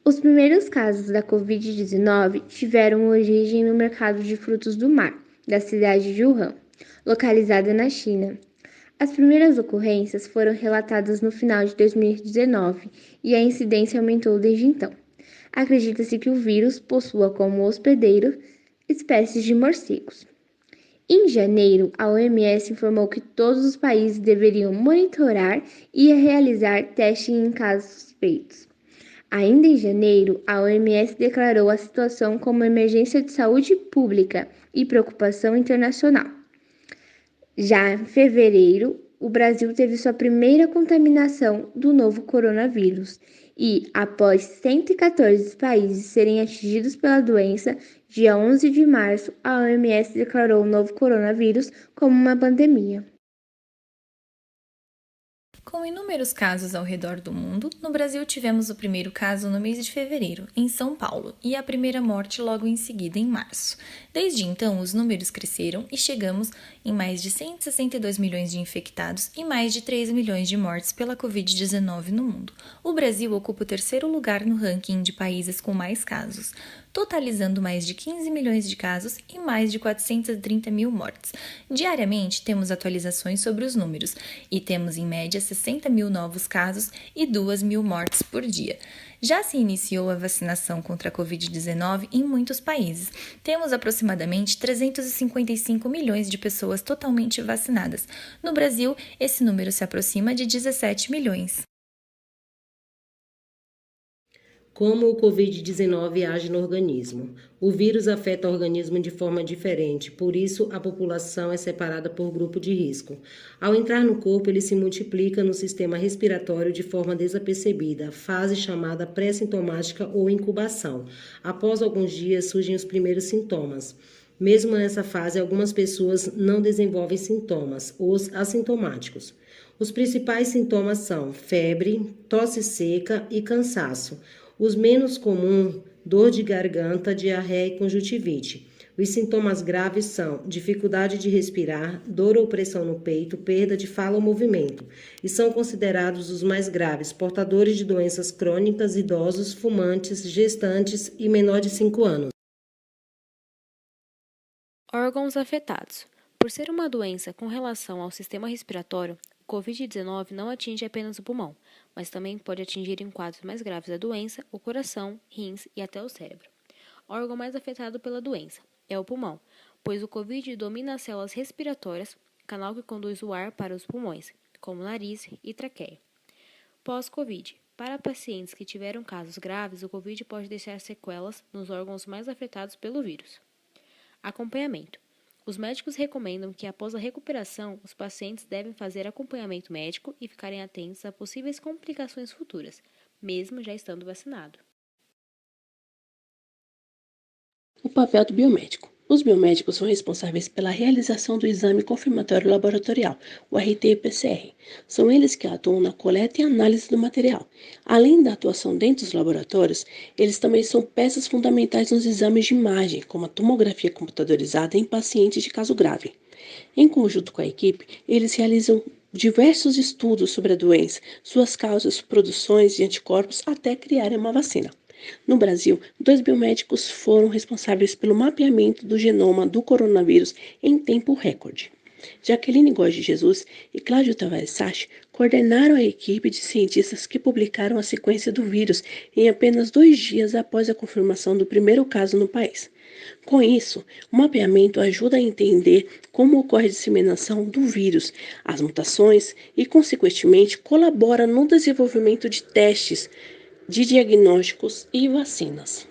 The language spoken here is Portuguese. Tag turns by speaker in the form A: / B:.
A: Os primeiros casos da Covid-19 tiveram origem no mercado de frutos do mar, da cidade de Wuhan, localizada na China. As primeiras ocorrências foram relatadas no final de 2019 e a incidência aumentou desde então. Acredita-se que o vírus possua como hospedeiro espécies de morcegos. Em janeiro, a OMS informou que todos os países deveriam monitorar e realizar testes em casos suspeitos. Ainda em janeiro, a OMS declarou a situação como emergência de saúde pública e preocupação internacional. Já em fevereiro, o Brasil teve sua primeira contaminação do novo coronavírus e, após 114 países serem atingidos pela doença, dia 11 de março, a OMS declarou o novo coronavírus como uma pandemia.
B: Com inúmeros casos ao redor do mundo, no Brasil tivemos o primeiro caso no mês de fevereiro, em São Paulo, e a primeira morte logo em seguida, em março. Desde então, os números cresceram e chegamos em mais de 162 milhões de infectados e mais de 3 milhões de mortes pela Covid-19 no mundo. O Brasil ocupa o terceiro lugar no ranking de países com mais casos, totalizando mais de 15 milhões de casos e mais de 430 mil mortes. Diariamente, temos atualizações sobre os números e temos, em média, 60 mil novos casos e 2 mil mortes por dia. Já se iniciou a vacinação contra a Covid-19 em muitos países. Temos aproximadamente 355 milhões de pessoas totalmente vacinadas. No Brasil, esse número se aproxima de 17 milhões.
C: Como o Covid-19 age no organismo. O vírus afeta o organismo de forma diferente, por isso a população é separada por grupo de risco. Ao entrar no corpo, ele se multiplica no sistema respiratório de forma desapercebida, fase chamada pré-sintomática ou incubação. Após alguns dias surgem os primeiros sintomas. Mesmo nessa fase, algumas pessoas não desenvolvem sintomas, os assintomáticos. Os principais sintomas são febre, tosse seca e cansaço. Os menos comuns, dor de garganta, diarreia e conjuntivite. Os sintomas graves são dificuldade de respirar, dor ou pressão no peito, perda de fala ou movimento. E são considerados os mais graves portadores de doenças crônicas, idosos, fumantes, gestantes e menor de 5 anos.
D: Órgãos afetados. Por ser uma doença com relação ao sistema respiratório, o Covid-19 não atinge apenas o pulmão, mas também pode atingir em quadros mais graves da doença o coração, rins e até o cérebro. O órgão mais afetado pela doença é o pulmão, pois o Covid domina as células respiratórias, canal que conduz o ar para os pulmões, como nariz e traqueia. Pós-Covid. Para pacientes que tiveram casos graves, o Covid pode deixar sequelas nos órgãos mais afetados pelo vírus. Acompanhamento. Os médicos recomendam que, após a recuperação, os pacientes devem fazer acompanhamento médico e ficarem atentos a possíveis complicações futuras, mesmo já estando vacinado.
E: O papel do biomédico. Os biomédicos são responsáveis pela realização do exame confirmatório laboratorial, o RT-PCR. São eles que atuam na coleta e análise do material. Além da atuação dentro dos laboratórios, eles também são peças fundamentais nos exames de imagem, como a tomografia computadorizada em pacientes de caso grave. Em conjunto com a equipe, eles realizam diversos estudos sobre a doença, suas causas, produções de anticorpos, até criarem uma vacina. No Brasil, 2 biomédicos foram responsáveis pelo mapeamento do genoma do coronavírus em tempo recorde. Jaqueline Góes de Jesus e Cláudio Tavares Sachi coordenaram a equipe de cientistas que publicaram a sequência do vírus em apenas 2 dias após a confirmação do primeiro caso no país. Com isso, o mapeamento ajuda a entender como ocorre a disseminação do vírus, as mutações e, consequentemente, colabora no desenvolvimento de testes de diagnósticos e vacinas.